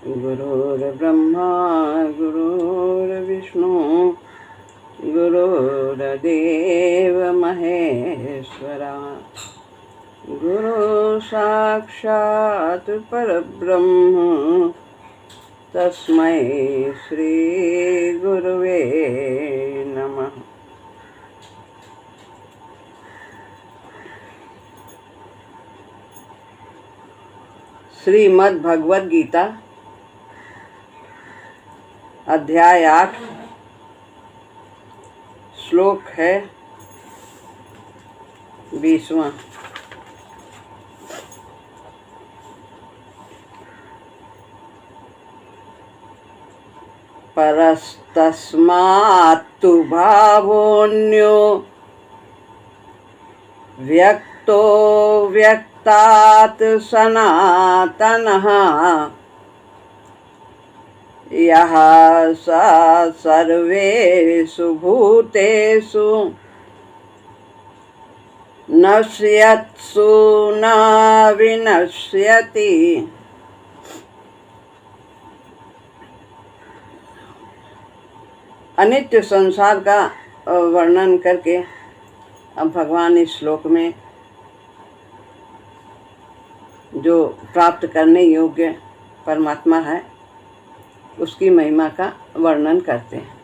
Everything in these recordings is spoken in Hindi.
गुरुर्ब्रह्मा गुरुर्विष्णु गुरुर्देव महेश्वरा गुरु साक्षात् परब्रह्म तस्मै श्री गुरुवे नमः। श्रीमद् भगवद गीता अध्याय 8 श्लोक है 20वां। परस्तस्मात्तु भावोऽन्यो व्यक्तो व्यक्तात् सनातनः यः स सर्वेषु भूतेषु नश्यत्सु न विनश्यति। अनित्य संसार का वर्णन करके अब भगवान इस श्लोक में जो प्राप्त करने योग्य परमात्मा है उसकी महिमा का वर्णन करते हैं।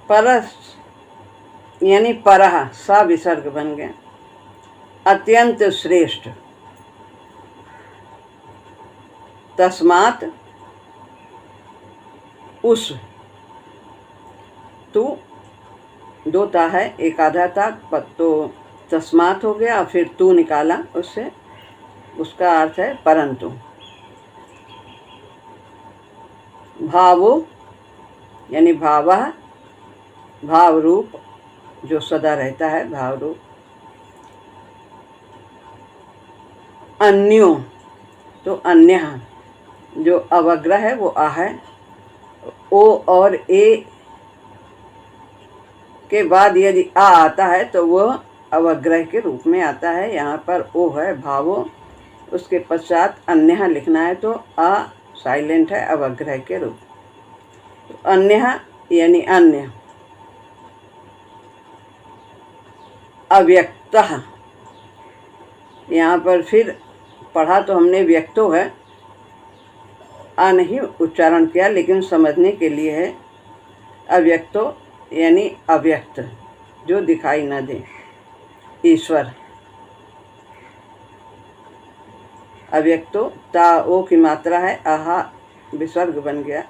परस यानी परह सा विसर्ग बन गया, अत्यंत श्रेष्ठ। तस्मात् उस, तू दो ता है, एक आधा ता तो तस्मात् हो गया, फिर तू निकाला उससे, उसका अर्थ है परंतु। भावो यानी भावः, भाव रूप जो सदा रहता है, भाव रूप। अन्यो तो अन्य जो अवग्रह है वो आ है। ओ और ए के बाद यदि आ आता है तो वह अवग्रह के रूप में आता है। यहाँ पर ओ है भावो, उसके पश्चात अन्य लिखना है तो आ साइलेंट है अवग्रह के रूप। तो अन्य यानी अन्य। अव्यक्तः यहाँ पर फिर पढ़ा तो हमने व्यक्तो है, आ नहीं उच्चारण किया, लेकिन समझने के लिए है। अव्यक्तो यानी अव्यक्त, जो दिखाई न दे, ईश्वर। अव्यक्तो ता ओ की मात्रा है, आहा विसर्ग बन गया।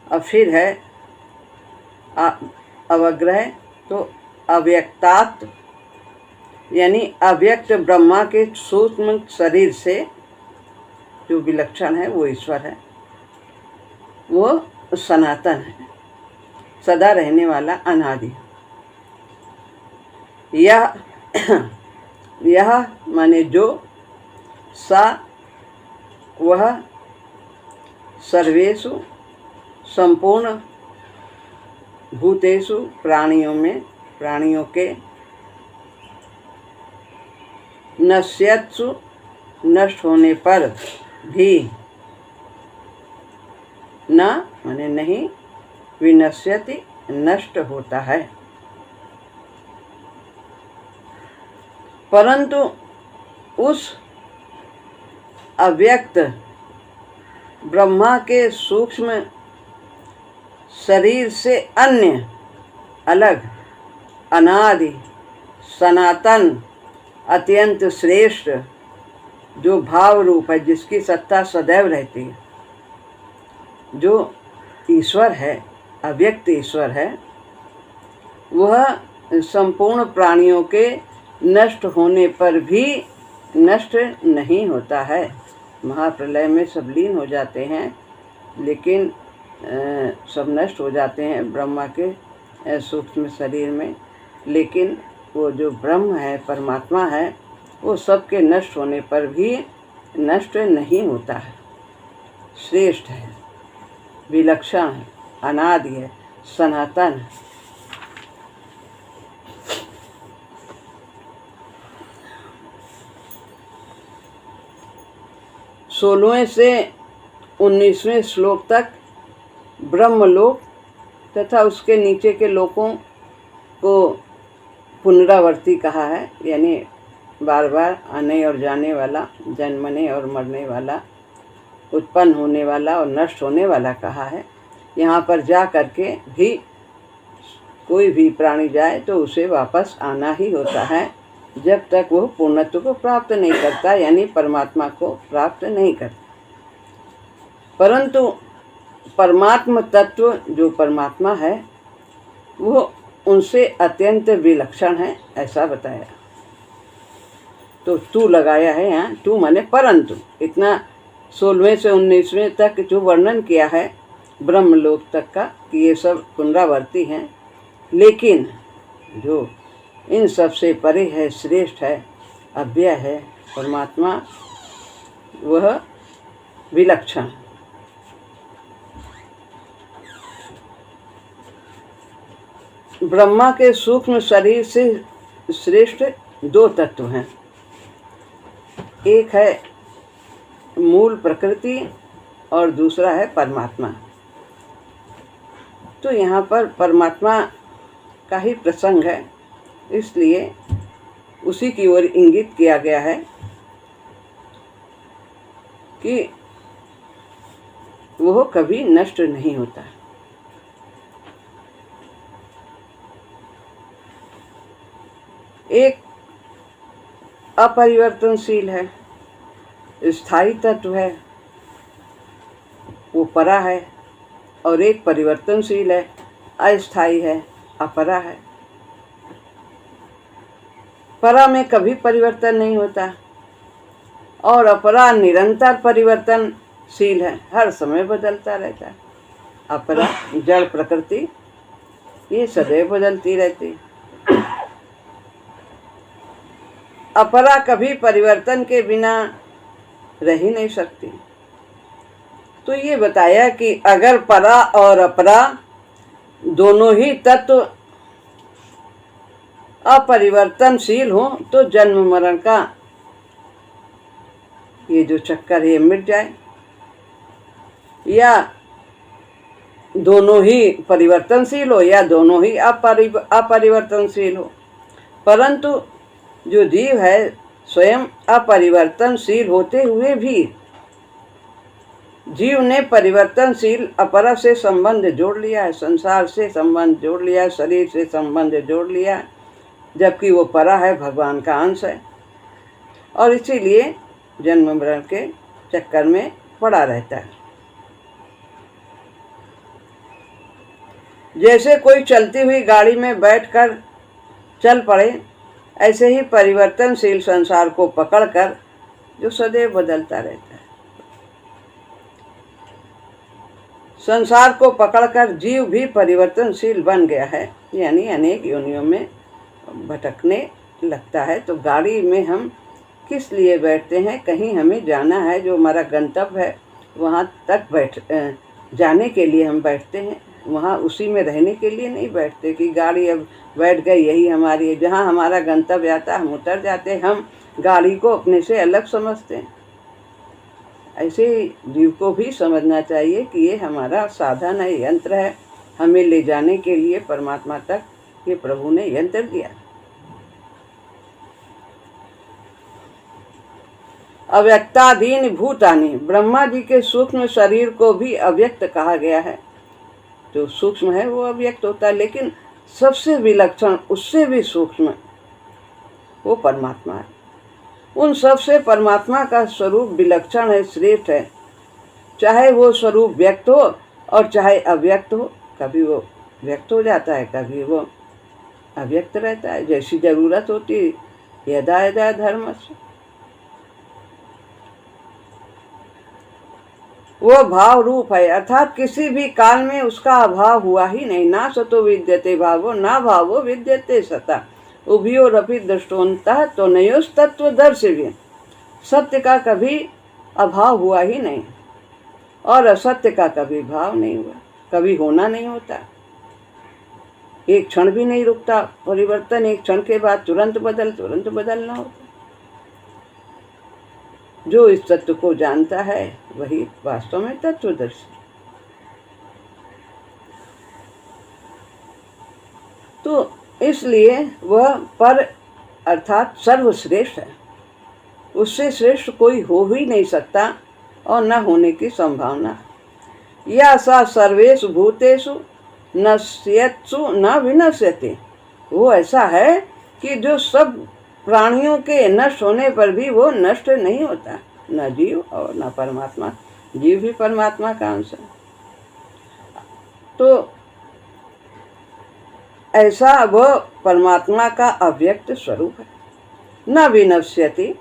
अब फिर है अवग्रह तो अव्यक्तात् यानी अव्यक्त ब्रह्मा के सूक्ष्म शरीर से जो विलक्षण है वो ईश्वर है। वो सनातन है, सदा रहने वाला, अनादि। यह माने जो, सा वह, सर्वेषु संपूर्ण, भूतेषु प्राणियों में, प्राणियों के, नश्यत्सु नष्ट होने पर भी, न माने नहीं, विनश्यति नष्ट होता है। परंतु उस अव्यक्त ब्रह्मा के सूक्ष्म शरीर से अन्य, अलग, अनादि, सनातन, अत्यंत श्रेष्ठ जो भाव रूप है, जिसकी सत्ता सदैव रहती है, जो ईश्वर है, अव्यक्त ईश्वर है, वह संपूर्ण प्राणियों के नष्ट होने पर भी नष्ट नहीं होता है। महाप्रलय में सब लीन हो जाते हैं, लेकिन सब नष्ट हो जाते हैं ब्रह्मा के सूक्ष्म शरीर में, लेकिन वो जो ब्रह्म है, परमात्मा है, वो सबके नष्ट होने पर भी नष्ट नहीं होता है। श्रेष्ठ है, विलक्षण है, अनादि है, सनातन है। 16वें से 19वें श्लोक तक ब्रह्मलोक तथा उसके नीचे के लोकों को पुनरावर्ती कहा है, यानी बार बार आने और जाने वाला, जन्मने और मरने वाला, उत्पन्न होने वाला और नष्ट होने वाला कहा है। यहाँ पर जा करके भी कोई भी प्राणी जाए तो उसे वापस आना ही होता है, जब तक वह पूर्णत्व को प्राप्त नहीं करता, यानी परमात्मा को प्राप्त नहीं करता। परंतु परमात्म तत्व जो परमात्मा है वो उनसे अत्यंत विलक्षण है, ऐसा बताया। तो तू लगाया है यहाँ, तू माने परंतु। इतना 16वें से 19वें तक जो वर्णन किया है ब्रह्मलोक तक का कि ये सब पुनरावर्ती हैं, लेकिन जो इन सब से परे है, श्रेष्ठ है, अव्यय है परमात्मा, वह विलक्षण। ब्रह्मा के सूक्ष्म शरीर से श्रेष्ठ दो तत्व हैं, एक है मूल प्रकृति और दूसरा है परमात्मा। तो यहाँ पर परमात्मा का ही प्रसंग है, इसलिए उसी की ओर इंगित किया गया है कि वह कभी नष्ट नहीं होता। एक अपरिवर्तनशील है, स्थायी तत्व है, वो परा है, और एक परिवर्तनशील है, अस्थायी है, अपरा है। परा में कभी परिवर्तन नहीं होता और अपरा निरंतर परिवर्तनशील है, हर समय बदलता रहता है। अपरा जड़ प्रकृति ये सदैव बदलती रहती। अपरा कभी परिवर्तन के बिना रह ही नहीं सकती। तो ये बताया कि अगर परा और अपरा दोनों ही तत्व अपरिवर्तनशील हो तो जन्म मरण का ये जो चक्कर है मिट जाए, या दोनों ही परिवर्तनशील हो या दोनों ही अपरिवर्तनशील हो। परंतु जो जीव है स्वयं अपरिवर्तनशील होते हुए भी जीव ने परिवर्तनशील अपरा से संबंध जोड़ लिया है, संसार से संबंध जोड़ लिया है, शरीर से संबंध जोड़ लिया है, जबकि वो परा है, भगवान का अंश है, और इसीलिए जन्म मरण के चक्कर में पड़ा रहता है। जैसे कोई चलती हुई गाड़ी में बैठकर चल पड़े, ऐसे ही परिवर्तनशील संसार को पकड़कर जो सदैव बदलता रहता है, संसार को पकड़कर जीव भी परिवर्तनशील बन गया है, यानी अनेक योनियों में भटकने लगता है। तो गाड़ी में हम किस लिए बैठते हैं? कहीं हमें जाना है, जो हमारा गंतव्य है वहाँ तक जाने के लिए हम बैठते हैं, वहाँ उसी में रहने के लिए नहीं बैठते कि गाड़ी अब बैठ गई यही हमारी है। जहाँ हमारा गंतव्य आता हम उतर जाते, हम गाड़ी को अपने से अलग समझते हैं। ऐसे ही जीव को भी समझना चाहिए कि ये हमारा साधन है, यंत्र है, हमें ले जाने के लिए परमात्मा तक ये प्रभु ने यंत्र दिया। अव्यक्ताधीन भूतानि, ब्रह्मा जी के सूक्ष्म शरीर को भी अव्यक्त कहा गया है। जो सूक्ष्म है वो अव्यक्त होता है, लेकिन सबसे विलक्षण, उससे भी सूक्ष्म वो परमात्मा है। उन सबसे परमात्मा का स्वरूप विलक्षण है, श्रेष्ठ है। चाहे वो स्वरूप व्यक्त हो और चाहे अव्यक्त हो, कभी वो व्यक्त हो जाता है, कभी वो अव्यक्त रहता है, जैसी जरूरत होती है। यदा यदा धर्मस्य, वो भाव रूप है, अर्थात किसी भी काल में उसका अभाव हुआ ही नहीं। ना सतो विद्यते भावो ना भावो विद्यते सता, उभयोरपि दृष्टोन्तः तो नयोस् तत्वदर्शिभिः। सत्य का कभी अभाव हुआ ही नहीं और असत्य का कभी भाव नहीं हुआ, कभी होना नहीं होता, एक क्षण भी नहीं रुकता परिवर्तन, एक क्षण के बाद तुरंत बदलना होता। जो इस तत्व को जानता है वही वास्तव में तत्वदर्शी। तो इसलिए वह पर अर्थात सर्वश्रेष्ठ है, उससे श्रेष्ठ कोई हो ही नहीं सकता और न होने की संभावना। या सा सर्वेषु भूतेषु नश्यत्सु न विनश्यते, वो ऐसा है कि जो सब प्राणियों के नष्ट होने पर भी वो नष्ट नहीं होता, न जीव और न परमात्मा। जीव भी परमात्मा का अंश है। तो ऐसा वह परमात्मा का अव्यक्त स्वरूप है। न विनश्यति,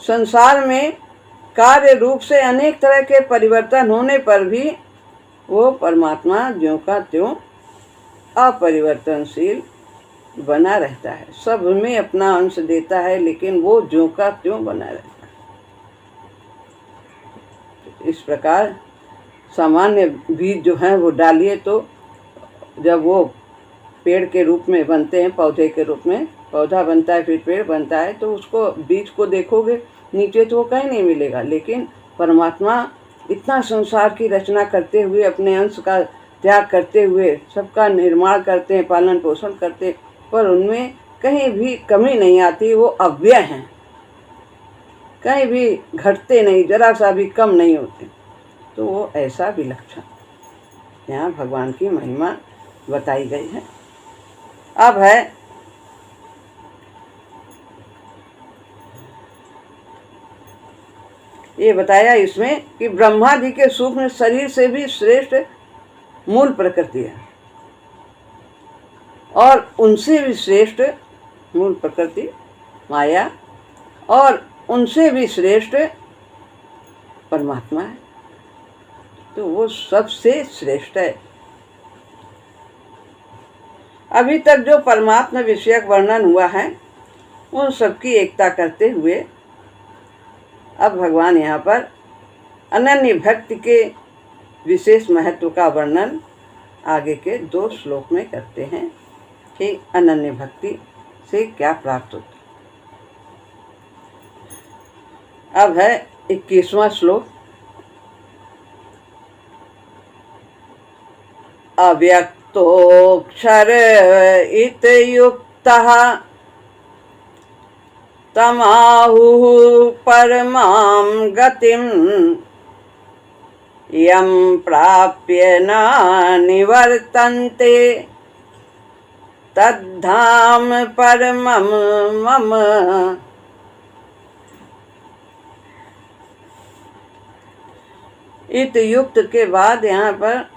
संसार में कार्य रूप से अनेक तरह के परिवर्तन होने पर भी वो परमात्मा ज्यों का त्यों अपरिवर्तनशील बना रहता है। सब में अपना अंश देता है, लेकिन वो ज्यों का त्यों बना रहता है। इस प्रकार सामान्य बीज जो हैं वो डालिए, तो जब वो पेड़ के रूप में बनते हैं, पौधे के रूप में पौधा बनता है, फिर पेड़ बनता है, तो उसको बीज को देखोगे नीचे तो वो कहीं नहीं मिलेगा। लेकिन परमात्मा इतना संसार की रचना करते हुए, अपने अंश का त्याग करते हुए सबका निर्माण करते हैं, पालन पोषण करते, पर उनमें कहीं भी कमी नहीं आती। वो अव्यय हैं, कहीं भी घटते नहीं, जरा सा भी कम नहीं होते। तो वो ऐसा विलक्षण यहाँ भगवान की महिमा बताई गई है। अब है ये बताया इसमें कि ब्रह्मा जी के सूक्ष्म शरीर से भी श्रेष्ठ मूल प्रकृति है, और उनसे भी श्रेष्ठ मूल प्रकृति माया, और उनसे भी श्रेष्ठ परमात्मा है। तो वो सबसे श्रेष्ठ है। अभी तक जो परमात्मा विषयक वर्णन हुआ है उन सबकी एकता करते हुए अब भगवान यहाँ पर अनन्य भक्ति के विशेष महत्व का वर्णन आगे के 2 श्लोक में करते हैं कि अनन्य भक्ति से क्या प्राप्त होता। अब है 21वां श्लोक। अव्यक्तोऽक्षर इत्युक्तः तमाहुः परमां गतिं यं प्राप्य न निवर्तन्ते तद्धाम परमं मम। इत्युक्त के बाद यहाँ पर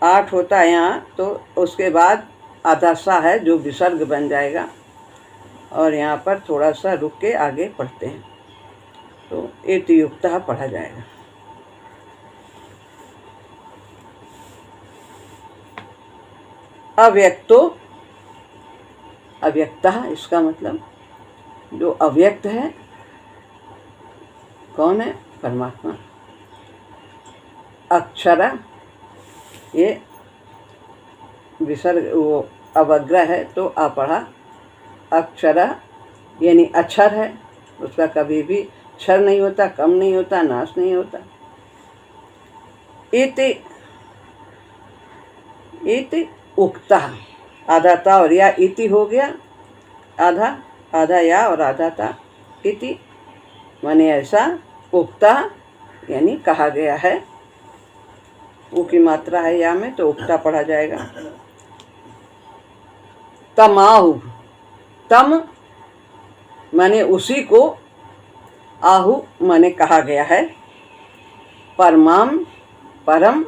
8 होता है यहाँ, तो उसके बाद आधा सा है जो विसर्ग बन जाएगा, और यहाँ पर थोड़ा सा रुक के आगे पढ़ते हैं तो इत्युक्तः पढ़ा जाएगा। अव्यक्तो अव्यक्तः, इसका मतलब जो अव्यक्त है कौन है? परमात्मा। अक्षरा, ये विसर्ग वो अवग्रह है तो आ पढ़ा। अक्षरा यानी अक्षर है, उसका कभी भी क्षर नहीं होता, कम नहीं होता, नाश नहीं होता। इति इति उक्ता, आधा ता और या इति हो गया, आधा आधा या और आधा ता। इति माने ऐसा, उक्ता यानी कहा गया है। ऊ की मात्रा है या में तो उक्ता पढ़ा जाएगा। तमाहु, तम माने उसी को, आहु माने कहा गया है। परमाम परम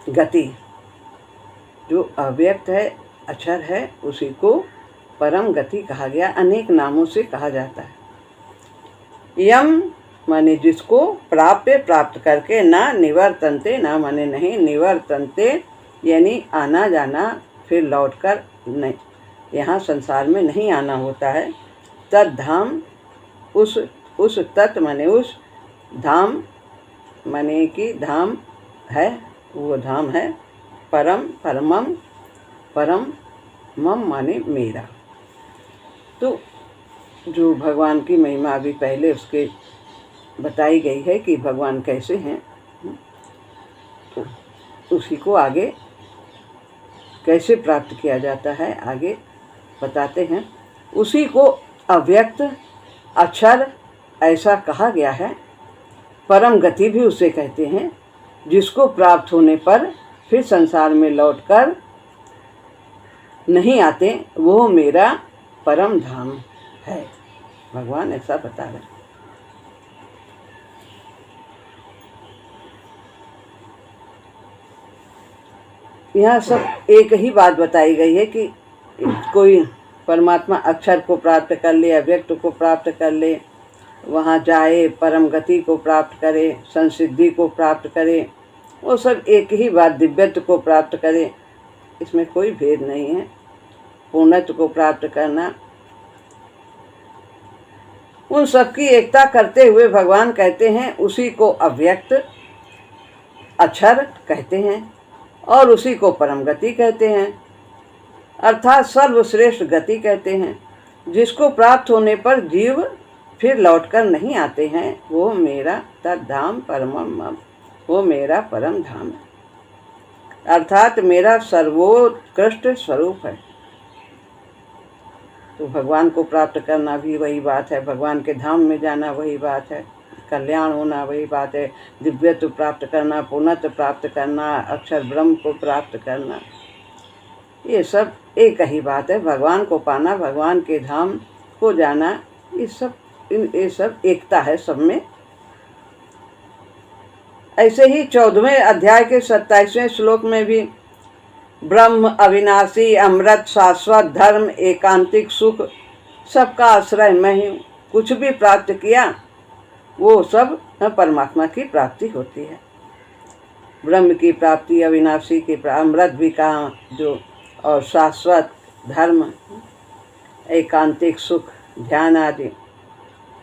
गति, जो अव्यक्त है, अक्षर है, उसी को परम गति कहा गया। अनेक नामों से कहा जाता है। यम माने जिसको, प्राप्य प्राप्त करके, ना निवर्तन्ते, ना माने नहीं, निवर्तन्ते यानी आना जाना, फिर लौटकर नहीं, यहाँ संसार में नहीं आना होता है। तद्धाम, उस तत् माने उस, धाम माने कि धाम है, वो धाम है। परम परमम, परम मम माने मेरा। तो जो भगवान की महिमा अभी पहले उसके बताई गई है कि भगवान कैसे हैं, तो उसी को आगे कैसे प्राप्त किया जाता है आगे बताते हैं। उसी को अव्यक्त अक्षर ऐसा कहा गया है। परम गति भी उसे कहते हैं, जिसको प्राप्त होने पर फिर संसार में लौटकर नहीं आते, वो मेरा परम धाम है। भगवान ऐसा बता रहे हैं। यहाँ सब एक ही बात बताई गई है कि कोई परमात्मा अक्षर को प्राप्त कर ले, अव्यक्त को प्राप्त कर ले, वहाँ जाए, परम गति को प्राप्त करे, संसिद्धि को प्राप्त करे, वो सब एक ही बात, दिव्यत्व को प्राप्त करे, इसमें कोई भेद नहीं है। पूर्णत्व को प्राप्त करना, उन सबकी एकता करते हुए भगवान कहते हैं उसी को अव्यक्त अक्षर कहते हैं और उसी को परम गति कहते हैं, अर्थात सर्वश्रेष्ठ गति कहते हैं, जिसको प्राप्त होने पर जीव फिर लौटकर नहीं आते हैं, वो मेरा तद्धाम परमम मम, वो मेरा परम धाम है, अर्थात मेरा सर्वोत्कृष्ट स्वरूप है। तो भगवान को प्राप्त करना भी वही बात है, भगवान के धाम में जाना वही बात है, कल्याण होना वही बात है, दिव्यत्व प्राप्त करना, पूर्णत्व प्राप्त करना, अक्षर ब्रह्म को प्राप्त करना, ये सब एक ही बात है। भगवान को पाना, भगवान के धाम को जाना, ये सब एकता है सब में। ऐसे ही 14वें अध्याय के 27वें श्लोक में भी ब्रह्म अविनाशी अमृत शाश्वत धर्म एकांतिक सुख सबका आश्रय मैं ही हूँ, कुछ भी प्राप्त किया वो सब परमात्मा की प्राप्ति होती है। ब्रह्म की प्राप्ति, अविनाशी की अमृत भी कहा जो, और शाश्वत धर्म, एकांतिक सुख, ध्यान आदि,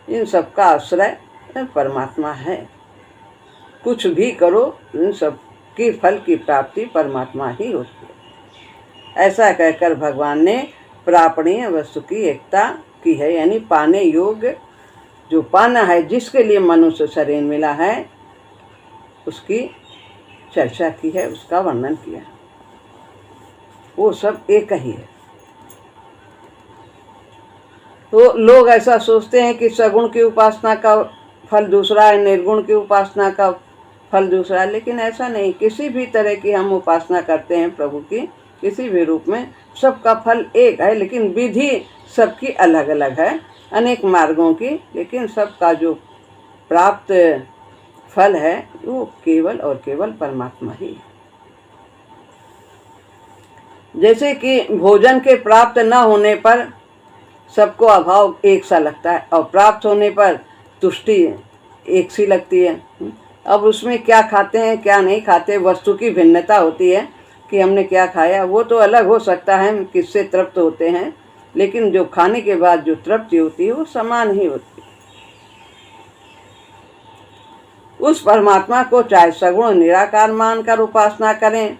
इन सब का आश्रय परमात्मा है। कुछ भी करो, इन सब की फल की प्राप्ति परमात्मा ही होती है। ऐसा कहकर भगवान ने प्रापणीय वस्तु की एकता की है, यानी पाने योग्य जो पाना है, जिसके लिए मनुष्य शरीर मिला है, उसकी चर्चा की है, उसका वर्णन किया है। वो सब एक ही है। तो लोग ऐसा सोचते हैं कि सगुण की उपासना का फल दूसरा है, निर्गुण की उपासना का फल दूसरा है, लेकिन ऐसा नहीं। किसी भी तरह की हम उपासना करते हैं प्रभु की, किसी भी रूप में, सबका फल एक है, लेकिन विधि सबकी अलग अलग है, अनेक मार्गों की, लेकिन सबका जो प्राप्त फल है वो केवल और केवल परमात्मा ही है। जैसे कि भोजन के प्राप्त न होने पर सबको अभाव एक सा लगता है और प्राप्त होने पर तुष्टि एक सी लगती है। अब उसमें क्या खाते हैं क्या नहीं खाते, वस्तु की भिन्नता होती है कि हमने क्या खाया, वो तो अलग हो सकता है, किससे तृप्त होते हैं, लेकिन जो खाने के बाद जो तृप्ति होती है वो समान ही होती है। उस परमात्मा को चाहे सगुण निराकार मानकर उपासना करें,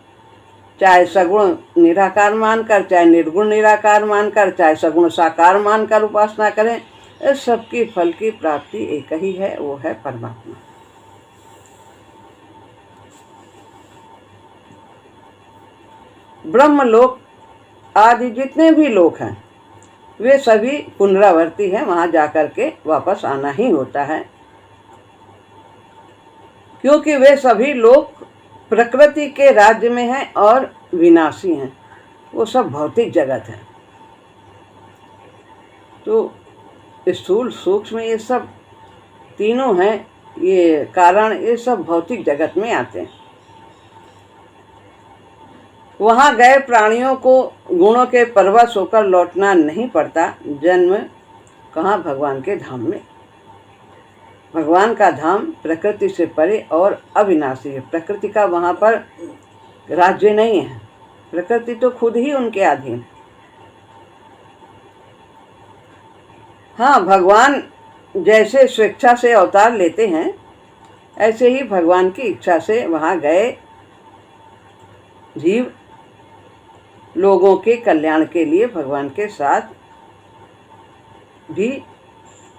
चाहे सगुण निराकार मानकर, चाहे निर्गुण निराकार मानकर, चाहे सगुण साकार मानकर उपासना करें, इस सबकी फल की प्राप्ति एक ही है, वो है परमात्मा। ब्रह्मलोक आदि जितने भी लोक हैं वे सभी पुनरावर्ती हैं, वहां जाकर के वापस आना ही होता है, क्योंकि वे सभी लोग प्रकृति के राज्य में हैं और विनाशी हैं, वो सब भौतिक जगत है। तो स्थूल सूक्ष्म ये सब तीनों हैं, ये कारण, ये सब भौतिक जगत में आते हैं। वहां गए प्राणियों को गुणों के परवश होकर लौटना नहीं पड़ता। जन्म कहाँ? भगवान के धाम में। भगवान का धाम प्रकृति से परे और अविनाशी है। प्रकृति का वहाँ पर राज्य नहीं है, प्रकृति तो खुद ही उनके अधीन। हाँ, भगवान जैसे स्वेच्छा से अवतार लेते हैं, ऐसे ही भगवान की इच्छा से वहाँ गए जीव लोगों के कल्याण के लिए भगवान के साथ भी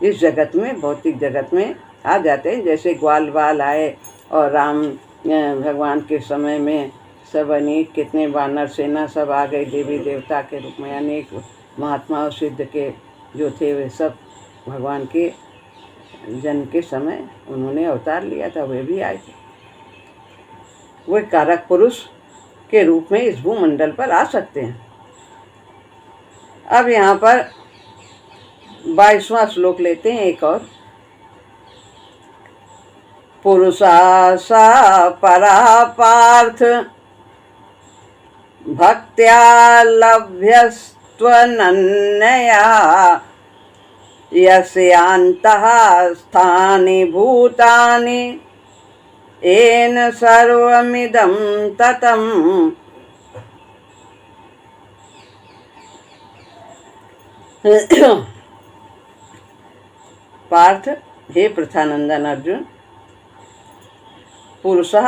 इस जगत में, भौतिक जगत में आ जाते हैं। जैसे ग्वाल बाल आए और राम भगवान के समय में सब अनेक कितने वानर सेना सब आ गए देवी देवता के रूप में। अनेक महात्मा और सिद्ध के जो थे वे सब भगवान के जन्म के समय उन्होंने अवतार लिया था, वे भी आए थे। वे कारक पुरुष के रूप में इस भूमंडल पर आ सकते हैं। अब यहाँ पर 22वां श्लोक लेते हैं एक और। पुरुषा सा परा पार्थ भक्त्या लभ्यस्त्वनन्यया यस्यान्तः स्थानि भूतानि येन सर्वमिदं ततम्। पार्थ, हे प्रथानंदन अर्जुन, पुरुषः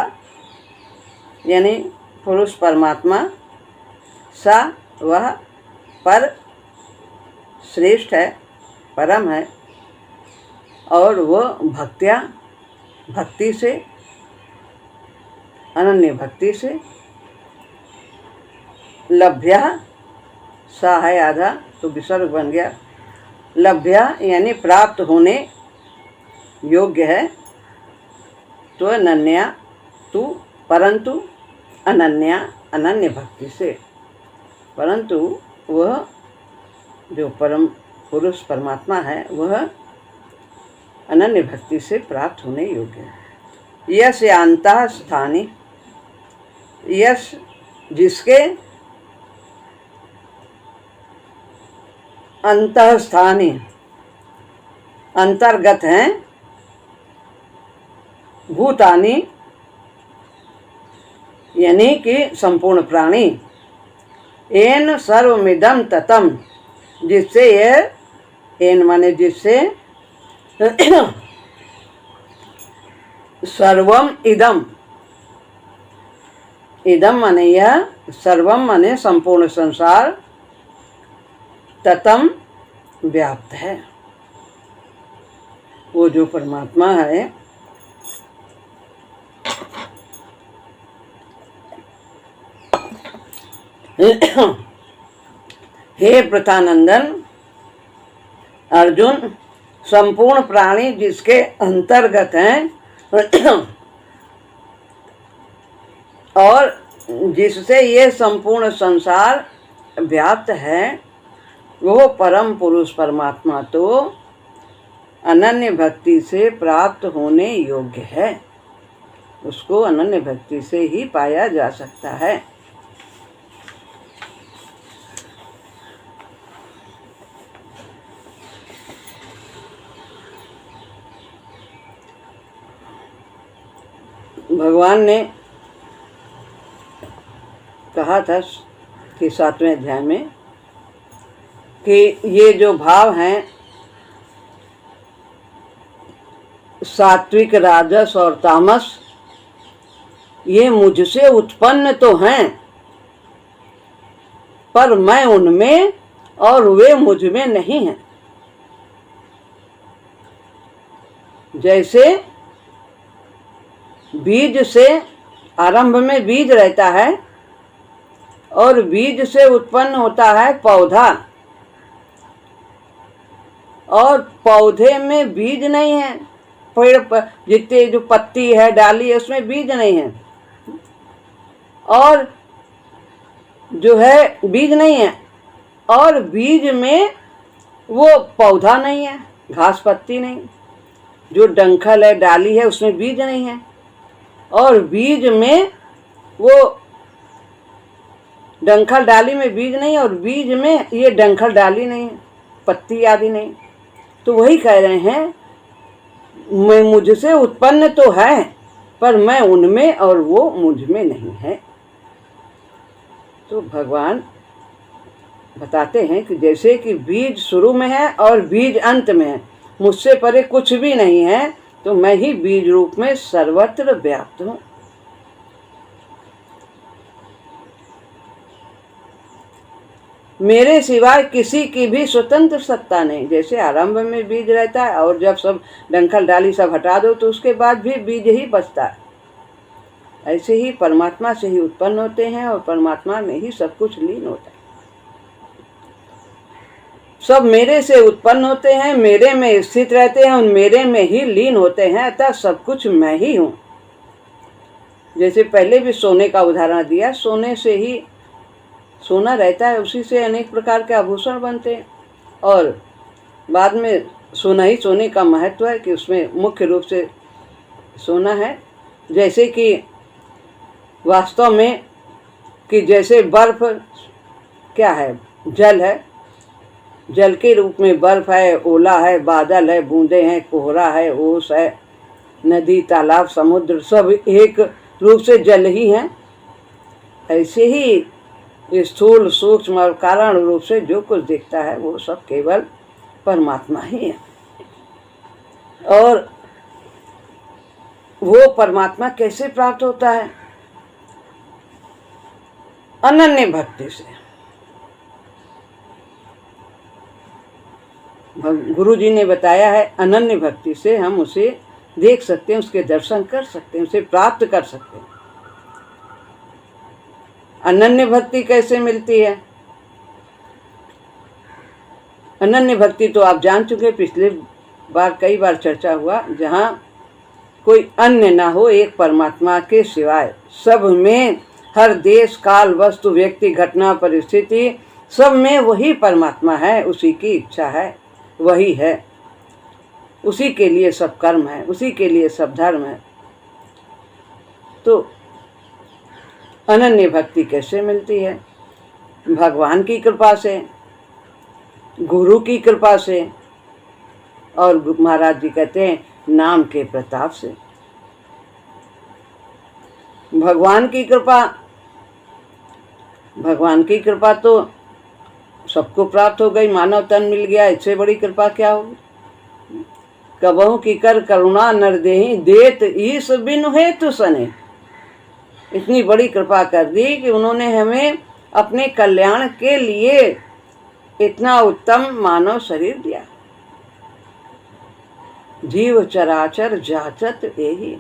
यानी पुरुष परमात्मा, सा वह, पर श्रेष्ठ है, परम है, और वह भक्त्या भक्ति से, अनन्य भक्ति से, लभ्या सा है आधा तो विसर्ग बन गया, लभ्या यानी प्राप्त होने योग्य है, तो अनन्या तू, परंतु अनन्या अनन्य भक्ति से, परंतु वह जो परम पुरुष परमात्मा है वह अनन्य भक्ति से प्राप्त होने योग्य है। यश अंतः स्थानी, यश जिसके अंतः स्थानी अंतर्गत हैं, भूतानी यानी कि संपूर्ण प्राणी, एन सर्वमिदं ततम जिससे यह, एन माने जिससे, सर्वम इदम, इदम माने यह, सर्वम माने संपूर्ण संसार, ततम व्याप्त है। वो जो परमात्मा है हे प्रथानंदन अर्जुन, संपूर्ण प्राणी जिसके अंतर्गत हैं और जिससे ये संपूर्ण संसार व्याप्त है, वो परम पुरुष परमात्मा तो अनन्य भक्ति से प्राप्त होने योग्य है। उसको अनन्य भक्ति से ही पाया जा सकता है। भगवान ने कहा था कि 7वें अध्याय में कि ये जो भाव हैं सात्विक, राजस और तामस, ये मुझसे उत्पन्न तो हैं, पर मैं उनमें और वे मुझ में नहीं हैं। जैसे बीज से, आरंभ में बीज रहता है और बीज से उत्पन्न होता है पौधा, और पौधे में बीज नहीं है। पेड़ जितने जो पत्ती है, डाली है, उसमें बीज नहीं है, और जो है बीज नहीं है, और बीज में वो पौधा नहीं है, घास पत्ती नहीं। जो डंखल है, डाली है, उसमें बीज नहीं है, और बीज में वो डंखल डाली में बीज नहीं, और बीज में ये डंखल डाली नहीं, पत्ती आदि नहीं। तो वही कह रहे हैं, मैं मुझसे उत्पन्न तो है, पर मैं उनमें और वो मुझ में नहीं है। तो भगवान बताते हैं कि जैसे कि बीज शुरू में है और बीज अंत में है, मुझसे परे कुछ भी नहीं है, तो मैं ही बीज रूप में सर्वत्र व्याप्त हूँ। मेरे सिवाय किसी की भी स्वतंत्र सत्ता नहीं। जैसे आरंभ में बीज रहता है और जब सब डंखल डाली सब हटा दो तो उसके बाद भी बीज ही बचता है, ऐसे ही परमात्मा से ही उत्पन्न होते हैं और परमात्मा में ही सब कुछ लीन होता है। सब मेरे से उत्पन्न होते हैं, मेरे में स्थित रहते हैं और मेरे में ही लीन होते हैं, अतः सब कुछ मैं ही हूँ। जैसे पहले भी सोने का उदाहरण दिया, सोने से ही सोना रहता है, उसी से अनेक प्रकार के आभूषण बनते हैं और बाद में सोना ही सोने का महत्व है कि उसमें मुख्य रूप से सोना है। जैसे कि वास्तव में कि जैसे बर्फ क्या है, जल है, जल के रूप में बर्फ है, ओला है, बादल है, बूंदे हैं, कोहरा है, ओस है, नदी, तालाब, समुद्र सब एक रूप से जल ही हैं। ऐसे ही स्थूल, सूक्ष्म और कारण रूप से जो कुछ दिखता है वो सब केवल परमात्मा ही है। और वो परमात्मा कैसे प्राप्त होता है? अनन्य भक्ति से। गुरु जी ने बताया है अनन्य भक्ति से हम उसे देख सकते हैं, उसके दर्शन कर सकते हैं, उसे प्राप्त कर सकते हैं। अनन्य भक्ति कैसे मिलती है? अनन्य भक्ति तो आप जान चुके, पिछले बार कई बार चर्चा हुआ, जहाँ कोई अन्य ना हो एक परमात्मा के सिवाय, सब में हर देश, काल, वस्तु, व्यक्ति, घटना, परिस्थिति सब में वही परमात्मा है, उसी की इच्छा है, वही है, उसी के लिए सब कर्म है, उसी के लिए सब धर्म है। तो अनन्य भक्ति कैसे मिलती है? भगवान की कृपा से, गुरु की कृपा से और महाराज जी कहते हैं नाम के प्रताप से। भगवान की कृपा तो सबको प्राप्त हो गई, मानव तन मिल गया, इससे बड़ी कृपा क्या होगी? कबहू की कर करुणा नर देहि, देत ईस बिनु हेतु सने। इतनी बड़ी कृपा कर दी कि उन्होंने हमें अपने कल्याण के लिए इतना उत्तम मानव शरीर दिया। जीव चराचर जाचत एहि,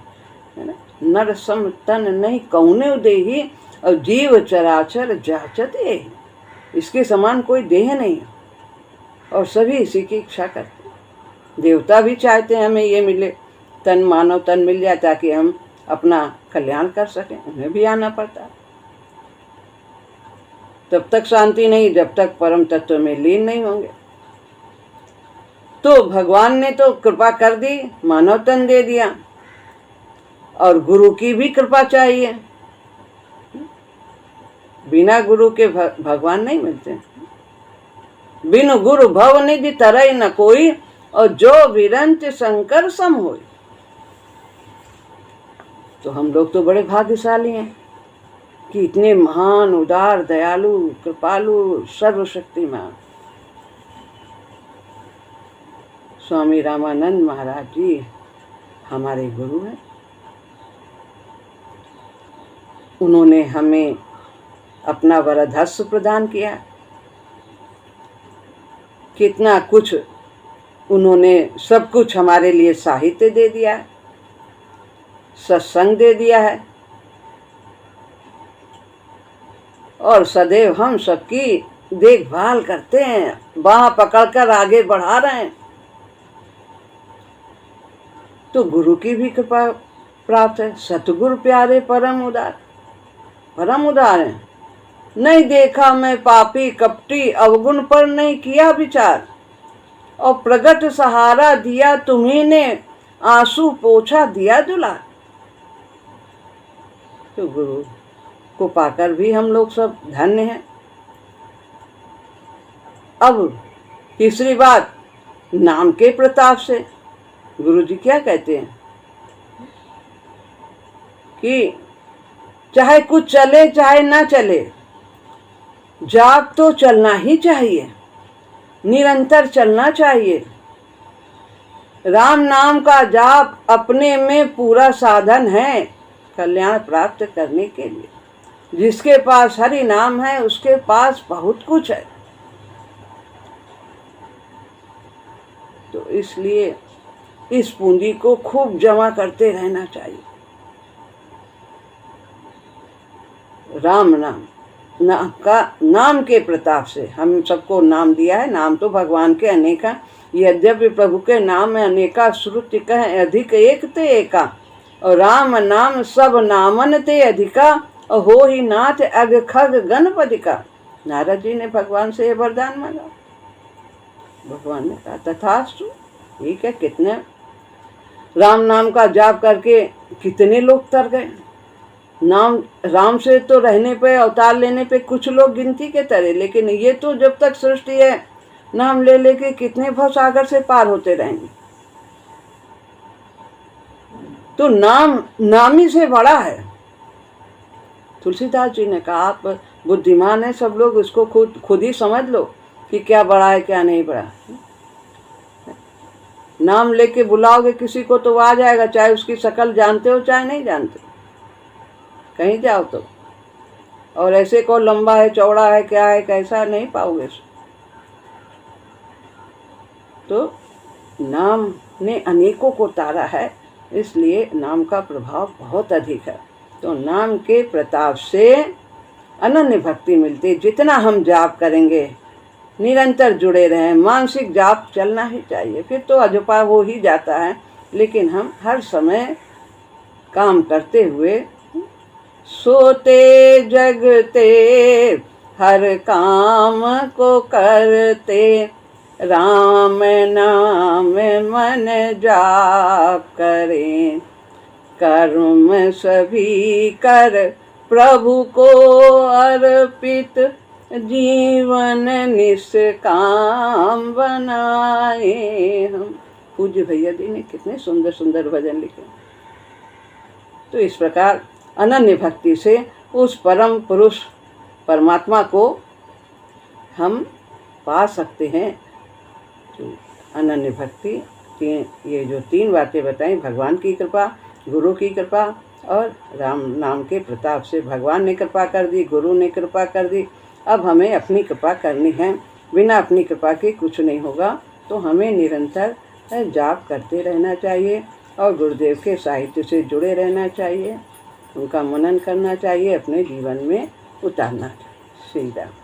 नर सम तन नहीं कौने देहि, और जीव चराचर जाचत एहि, इसके समान कोई देह नहीं और सभी इसी की इच्छा करते हैं। देवता भी चाहते हैं हमें ये मिले, तन मानव तन मिल जाए ताकि हम अपना कल्याण कर सकें, उन्हें भी आना पड़ता है। तब तक शांति नहीं जब तक परम तत्व में लीन नहीं होंगे। तो भगवान ने तो कृपा कर दी, मानव तन दे दिया, और गुरु की भी कृपा चाहिए। बिना गुरु के भगवान नहीं मिलते। बिनु गुरु भव निधि तरई न कोई, और जो विरंच शंकर सम होई। तो हम लोग तो बड़े भाग्यशाली हैं कि इतने महान, उदार, दयालु, कृपालु, सर्वशक्तिमान स्वामी रामानंद महाराज जी हमारे गुरु हैं। उन्होंने हमें अपना वरदहस्त प्रदान किया, कितना कुछ उन्होंने, सब कुछ हमारे लिए साहित्य दे दिया, सत्संग दे दिया है, और सदैव हम सबकी देखभाल करते हैं, बाह पकड़कर आगे बढ़ा रहे हैं। तो गुरु की भी कृपा प्राप्त है। सतगुरु प्यारे परम उदार, परम उदार है। नहीं देखा मैं पापी कपटी, अवगुण पर नहीं किया विचार, और प्रगट सहारा दिया तुम्ही ने, आंसू पोछा दिया दुलार। तो गुरु को पाकर भी हम लोग सब धन्य हैं। अब तीसरी बात, नाम के प्रताप से गुरु जी क्या कहते हैं कि चाहे कुछ चले चाहे ना चले, जाप तो चलना ही चाहिए, निरंतर चलना चाहिए। राम नाम का जाप अपने में पूरा साधन है कल्याण प्राप्त करने के लिए। जिसके पास हरि नाम है उसके पास बहुत कुछ है। तो इसलिए इस पूंजी को खूब जमा करते रहना चाहिए। राम नाम नाम के प्रताप से हम सबको नाम दिया है। नाम तो भगवान के अनेका, यद्यपि प्रभु के नाम में अनेका, श्रुति कहे अधिक एक ते एका, और राम नाम सब नामन ते अधिका, और हो ही नाथ अग खग गणपति का। नारद जी ने भगवान से ये वरदान मांगा। भगवान ने कहा तथास्तु। ठीक है, कितने राम नाम का जाप करके कितने लोग तर गए। नाम राम से तो रहने पे, अवतार लेने पे कुछ लोग गिनती के तरे, लेकिन ये तो जब तक सृष्टि है नाम ले लेके कितने भव सागर से पार होते रहेंगे। तो नाम ही से बड़ा है। तुलसीदास जी ने कहा आप बुद्धिमान है सब लोग, उसको खुद ही समझ लो कि क्या बड़ा है क्या नहीं बड़ा। नाम लेके बुलाओगे किसी को तो वो आ जाएगा, चाहे उसकी शक्ल जानते हो चाहे नहीं जानते, कहीं जाओ तो। और ऐसे को लंबा है चौड़ा है क्या है कैसा नहीं पाओगे। तो नाम ने अनेकों को तारा है, इसलिए नाम का प्रभाव बहुत अधिक है। तो नाम के प्रताप से अनन्य भक्ति मिलती। जितना हम जाप करेंगे, निरंतर जुड़े रहें, मानसिक जाप चलना ही चाहिए, फिर तो अजपा हो ही जाता है। लेकिन हम हर समय काम करते हुए, सोते जगते हर काम को करते, राम नाम मन जाप करें, कर्म सभी कर प्रभु को अर्पित, जीवन निष्काम बनाए हम। पूज्य भैया जी ने कितने सुंदर सुंदर भजन लिखे। तो इस प्रकार अनन्य भक्ति से उस परम पुरुष परमात्मा को हम पा सकते हैं। तो अनन्य भक्ति ये जो 3 बातें बताई, भगवान की कृपा, गुरु की कृपा और राम नाम के प्रताप से। भगवान ने कृपा कर दी, गुरु ने कृपा कर दी, अब हमें अपनी कृपा करनी है। बिना अपनी कृपा के कुछ नहीं होगा। तो हमें निरंतर जाप करते रहना चाहिए और गुरुदेव के साहित्य से जुड़े रहना चाहिए, उनका मनन करना चाहिए, अपने जीवन में उतारना चाहिए। श्री राम।